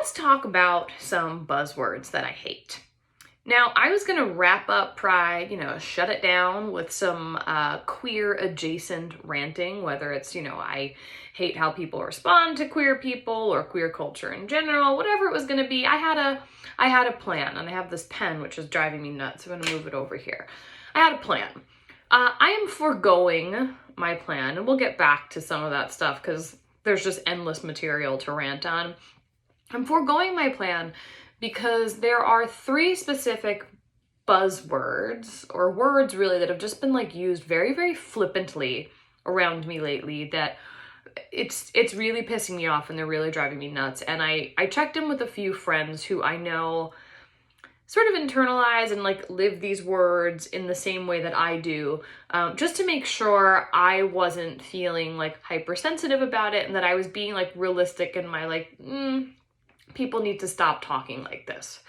let's talk about some buzzwords that I hate. Now, I was gonna wrap up Pride, shut it down with some queer adjacent ranting, whether it's, I hate how people respond to queer people or queer culture in general, whatever it was gonna be. I had a plan, and I have this pen, which is driving me nuts. I'm gonna move it over here. I had a plan. I am foregoing my plan, and we'll get back to some of that stuff because there's just endless material to rant on. I'm foregoing my plan because there are 3 specific buzzwords, or words really, that have just been used very, very flippantly around me lately that it's really pissing me off, and they're really driving me nuts. And I checked in with a few friends who I know sort of internalize and live these words in the same way that I do, just to make sure I wasn't feeling hypersensitive about it, and that I was being realistic in my people need to stop talking like this.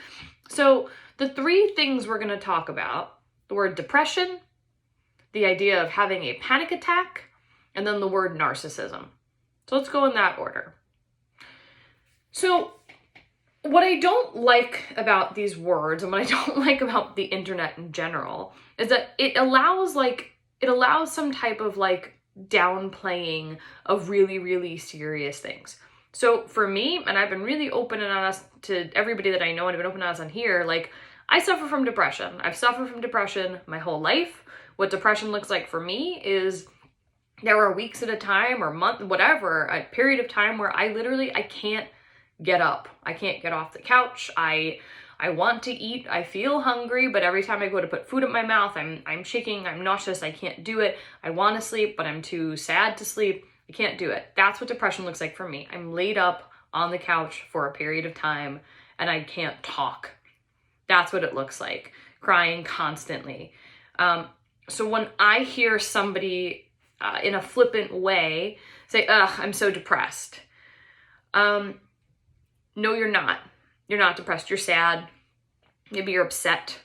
So the 3 things we're going to talk about: the word depression, the idea of having a panic attack, and then the word narcissism. So let's go in that order. So what I don't like about these words, and what I don't like about the internet in general, is that it allows some type of downplaying of really, really serious things. So for me, and I've been really open and honest to everybody that I know, and I've been open and honest on here, I suffer from depression. I've suffered from depression my whole life. What depression looks like for me is there are weeks at a time, or month, whatever, a period of time where I can't get up. I can't get off the couch. I want to eat. I feel hungry, but every time I go to put food in my mouth, I'm shaking, I'm nauseous, I can't do it. I want to sleep, but I'm too sad to sleep. I can't do it. That's what depression looks like for me. I'm laid up on the couch for a period of time and I can't talk. That's what it looks like. Crying constantly. So when I hear somebody in a flippant way say, "Ugh, I'm so depressed." No, you're not. You're not depressed. You're sad. Maybe you're upset.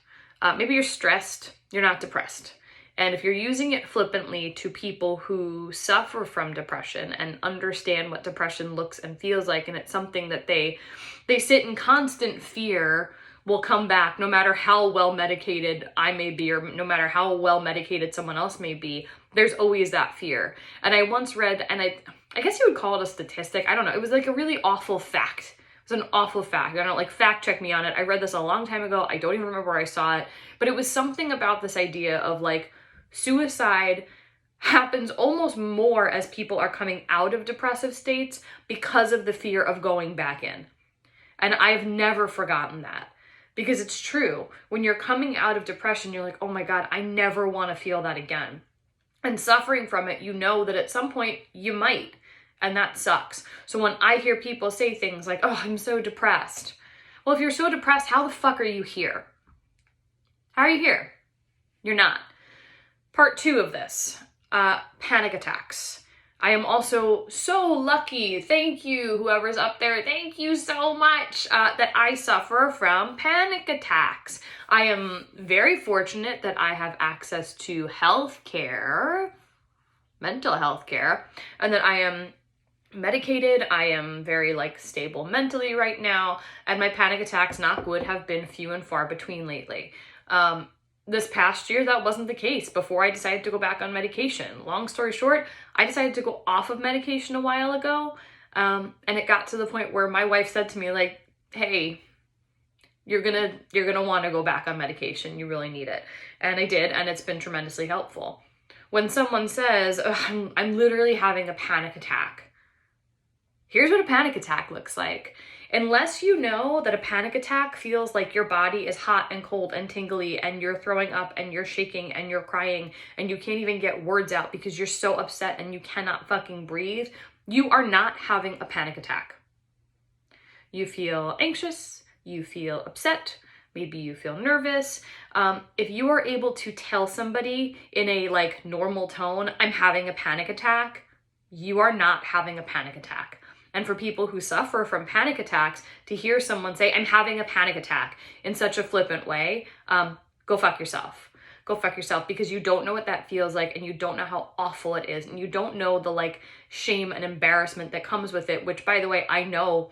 Maybe you're stressed. You're not depressed. And if you're using it flippantly to people who suffer from depression and understand what depression looks and feels like, and it's something that they sit in constant fear will come back no matter how well medicated I may be, or no matter how well medicated someone else may be, there's always that fear. And I once read, and I guess you would call it a statistic, I don't know, it was a really awful fact. It was an awful fact. I don't fact check me on it. I read this a long time ago. I don't even remember where I saw it, but it was something about this idea of suicide happens almost more as people are coming out of depressive states because of the fear of going back in. And I've never forgotten that, because it's true. When you're coming out of depression, you're like, oh my God, I never want to feel that again. And suffering from it, you know that at some point you might, and that sucks. So when I hear people say things like, "Oh, I'm so depressed." Well, if you're so depressed, how the fuck are you here? How are you here? You're not. Part 2 of this, panic attacks. I am also so lucky, thank you, whoever's up there, thank you so much, that I suffer from panic attacks. I am very fortunate that I have access to health care, mental health care, and that I am medicated. I am very stable mentally right now, and my panic attacks, knock wood, have been few and far between lately. This past year, that wasn't the case before I decided to go back on medication. Long story short, I decided to go off of medication a while ago, and it got to the point where my wife said to me, "Hey, you're gonna want to go back on medication. You really need it." And I did, and it's been tremendously helpful. When someone says, I'm literally having a panic attack, here's what a panic attack looks like. Unless you know that a panic attack feels like your body is hot and cold and tingly, and you're throwing up and you're shaking and you're crying and you can't even get words out because you're so upset and you cannot fucking breathe, you are not having a panic attack. You feel anxious, you feel upset, maybe you feel nervous. If you are able to tell somebody in a normal tone, "I'm having a panic attack," you are not having a panic attack. And for people who suffer from panic attacks, to hear someone say, "I'm having a panic attack," in such a flippant way, go fuck yourself. Go fuck yourself, because you don't know what that feels like, and you don't know how awful it is, and you don't know the shame and embarrassment that comes with it, which, by the way, I know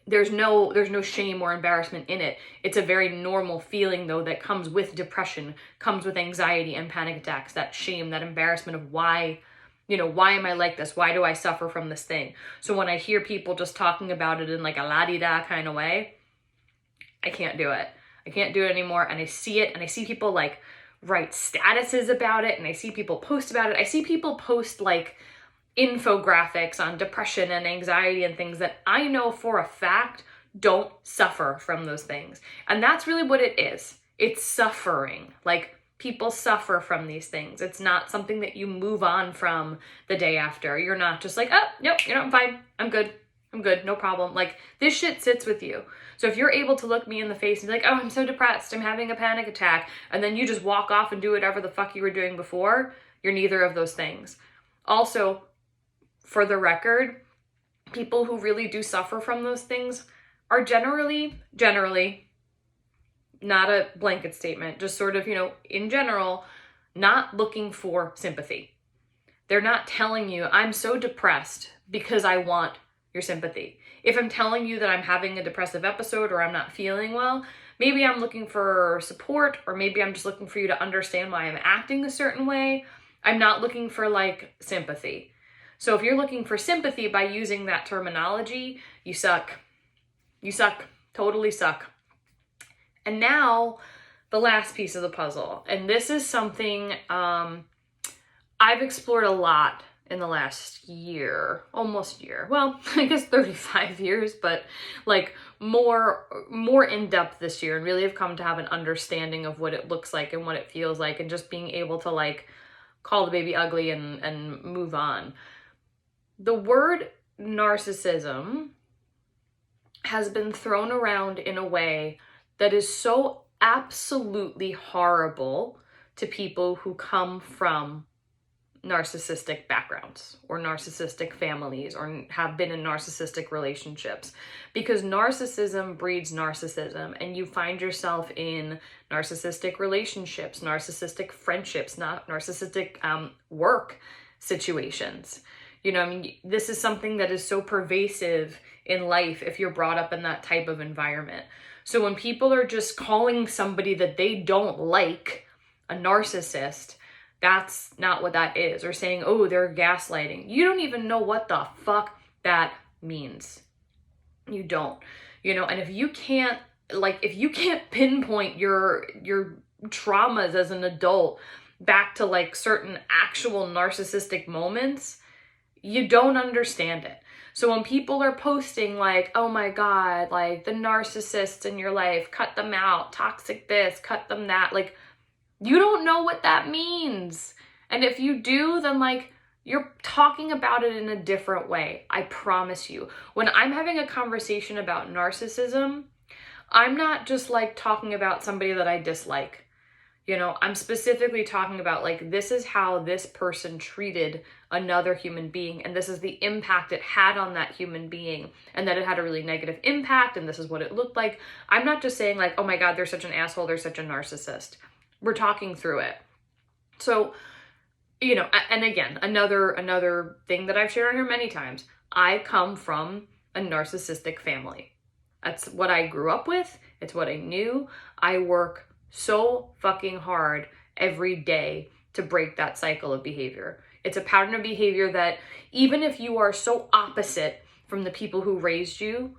There's no shame or embarrassment in it. It's a very normal feeling though that comes with depression, comes with anxiety and panic attacks, that shame, that embarrassment of why am I like this? Why do I suffer from this thing? So when I hear people just talking about it in like a la-di-da kind of way, I can't do it. I can't do it anymore. And I see it, and I see people like write statuses about it, and I see people post about it. I see people post like infographics on depression and anxiety and things that I know for a fact don't suffer from those things. And that's really what it is. It's suffering. Like, people suffer from these things. It's not something that you move on from the day after. You're not just like, oh, nope, I'm fine. I'm good, no problem. Like, this shit sits with you. So if you're able to look me in the face and be like, oh, I'm so depressed, I'm having a panic attack, and then you just walk off and do whatever the fuck you were doing before, you're neither of those things. Also, for the record, people who really do suffer from those things are generally, not a blanket statement, just sort of, in general, not looking for sympathy. They're not telling you, I'm so depressed because I want your sympathy. If I'm telling you that I'm having a depressive episode or I'm not feeling well, maybe I'm looking for support, or maybe I'm just looking for you to understand why I'm acting a certain way. I'm not looking for like sympathy. So if you're looking for sympathy by using that terminology, you suck. You suck. Totally suck. And now, the last piece of the puzzle. And this is something I've explored a lot in the last year, almost year. Well, I guess 35 years, but like more in depth this year, and really have come to have an understanding of what it looks like and what it feels like, and just being able to like call the baby ugly and move on. The word narcissism has been thrown around in a way that is so absolutely horrible to people who come from narcissistic backgrounds or narcissistic families or have been in narcissistic relationships, because narcissism breeds narcissism, and you find yourself in narcissistic relationships, narcissistic friendships, not narcissistic work situations. This is something that is so pervasive in life if you're brought up in that type of environment. So when people are just calling somebody that they don't like a narcissist, that's not what that is. Or saying, oh, they're gaslighting. You don't even know what the fuck that means. You don't. And if you can't pinpoint your traumas as an adult back to like certain actual narcissistic moments, you don't understand it. So when people are posting like, oh my God, like the narcissists in your life, cut them out, toxic this, cut them that, like, you don't know what that means. And if you do, then like, you're talking about it in a different way. I promise you. When I'm having a conversation about narcissism, I'm not just like talking about somebody that I dislike. I'm specifically talking about like, this is how this person treated another human being, and this is the impact it had on that human being, and that it had a really negative impact, and this is what it looked like. I'm not just saying like, oh my God, they're such an asshole, they're such a narcissist. We're talking through it. So, and again, another thing that I've shared on here many times, I come from a narcissistic family. That's what I grew up with. It's what I knew. I work so fucking hard every day to break that cycle of behavior. It's a pattern of behavior that even if you are so opposite from the people who raised you,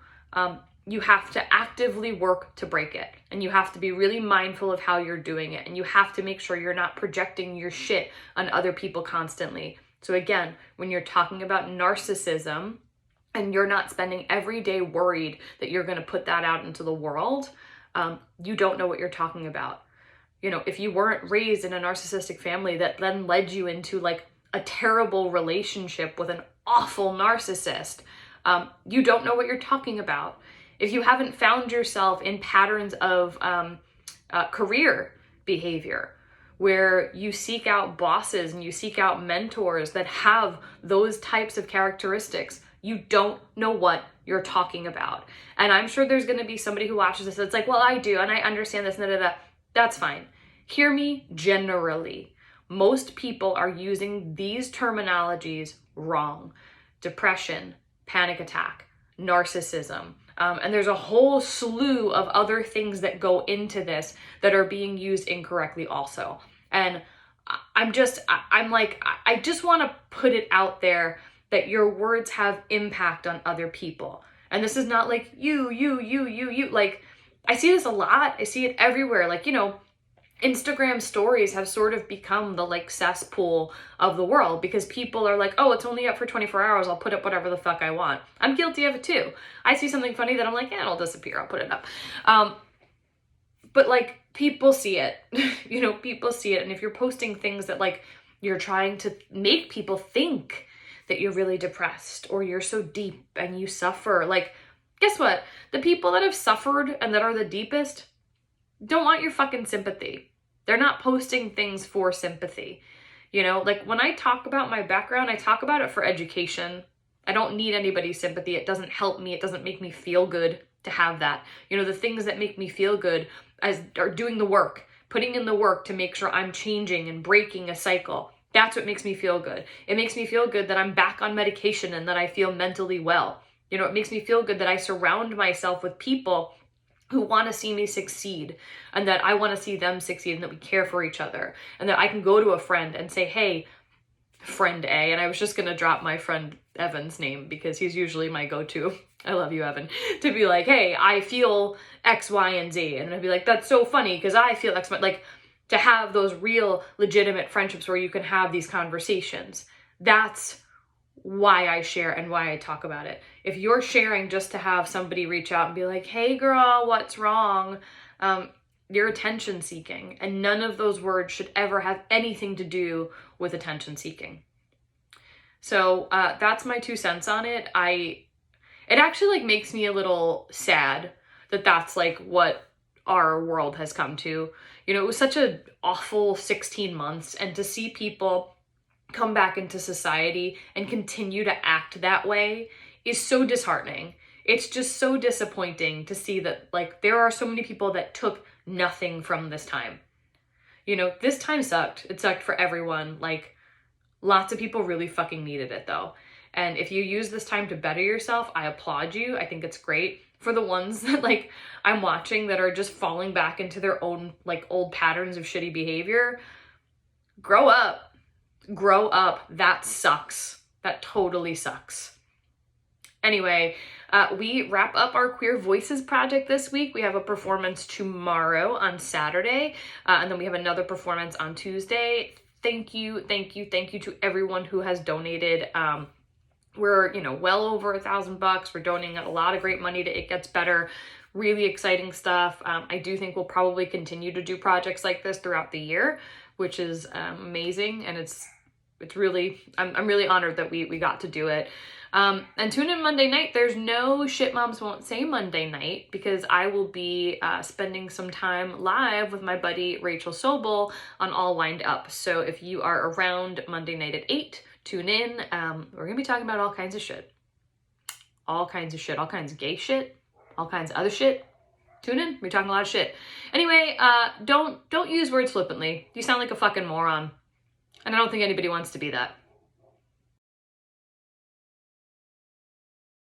you have to actively work to break it. And you have to be really mindful of how you're doing it. And you have to make sure you're not projecting your shit on other people constantly. So again, when you're talking about narcissism and you're not spending every day worried that you're going to put that out into the world, you don't know what you're talking about. If you weren't raised in a narcissistic family that then led you into like a terrible relationship with an awful narcissist, you don't know what you're talking about. If you haven't found yourself in patterns of career behavior where you seek out bosses and you seek out mentors that have those types of characteristics, you don't know what you're talking about. And I'm sure there's going to be somebody who watches this that's like, well, I do, and I understand this, That's fine. Hear me generally. Most people are using these terminologies wrong. Depression, panic attack, narcissism. And there's a whole slew of other things that go into this that are being used incorrectly also. And I just want to put it out there that your words have impact on other people. And this is not like you. Like, I see this a lot. I see it everywhere. Like, you know, Instagram stories have sort of become the like cesspool of the world because people are like, oh, it's only up for 24 hours. I'll put up whatever the fuck I want. I'm guilty of it too. I see something funny that I'm like, yeah, it'll disappear. I'll put it up. But like, people see it, you know, people see it. And if you're posting things that like, you're trying to make people think that you're really depressed or you're so deep and you suffer, like, guess what? The people that have suffered and that are the deepest don't want your fucking sympathy. They're not posting things for sympathy. You know, like when I talk about my background, I talk about it for education. I don't need anybody's sympathy. It doesn't help me. It doesn't make me feel good to have that. You know, the things that make me feel good are doing the work, putting in the work to make sure I'm changing and breaking a cycle. That's what makes me feel good. It makes me feel good that I'm back on medication and that I feel mentally well. You know, it makes me feel good that I surround myself with people who want to see me succeed and that I want to see them succeed and that we care for each other and that I can go to a friend and say, hey, friend A, and I was just going to drop my friend Evan's name because he's usually my go-to. I love you, Evan, to be like, hey, I feel X, Y, and Z. And I'd be like, that's so funny because I feel X, Y, like to have those real legitimate friendships where you can have these conversations. That's why I share and why I talk about it. If you're sharing just to have somebody reach out and be like, hey girl, what's wrong? You're attention seeking, and none of those words should ever have anything to do with attention seeking. So that's my 2 cents on it. It actually like makes me a little sad that that's like what our world has come to. You know, it was such an awful 16 months, and to see people come back into society and continue to act that way is so disheartening. It's just so disappointing to see that like there are so many people that took nothing from this time. You know, this time sucked. It sucked for everyone. Like, lots of people really fucking needed it though. And if you use this time to better yourself, I applaud you. I think it's great. For the ones that like I'm watching that are just falling back into their own like old patterns of shitty behavior, grow up. Grow up. That sucks. That totally sucks. Anyway, we wrap up our Queer Voices project this week. We have a performance tomorrow on Saturday, and then we have another performance on Tuesday. Thank you to everyone who has donated. We're, you know, well over $1,000. We're donating a lot of great money to It Gets Better. Really exciting stuff. I do think we'll probably continue to do projects like this throughout the year, which is amazing, and it's really, I'm really honored that we got to do it. And tune in Monday night. There's no Shit Moms Won't Say Monday night because I will be spending some time live with my buddy Rachel Sobel on All Wind Up. So if you are around Monday night at 8, tune in. We're gonna be talking about all kinds of shit. All kinds of shit, all kinds of gay shit, all kinds of other shit. Tune in, we're talking a lot of shit. Anyway, don't use words flippantly. You sound like a fucking moron. And I don't think anybody wants to be that.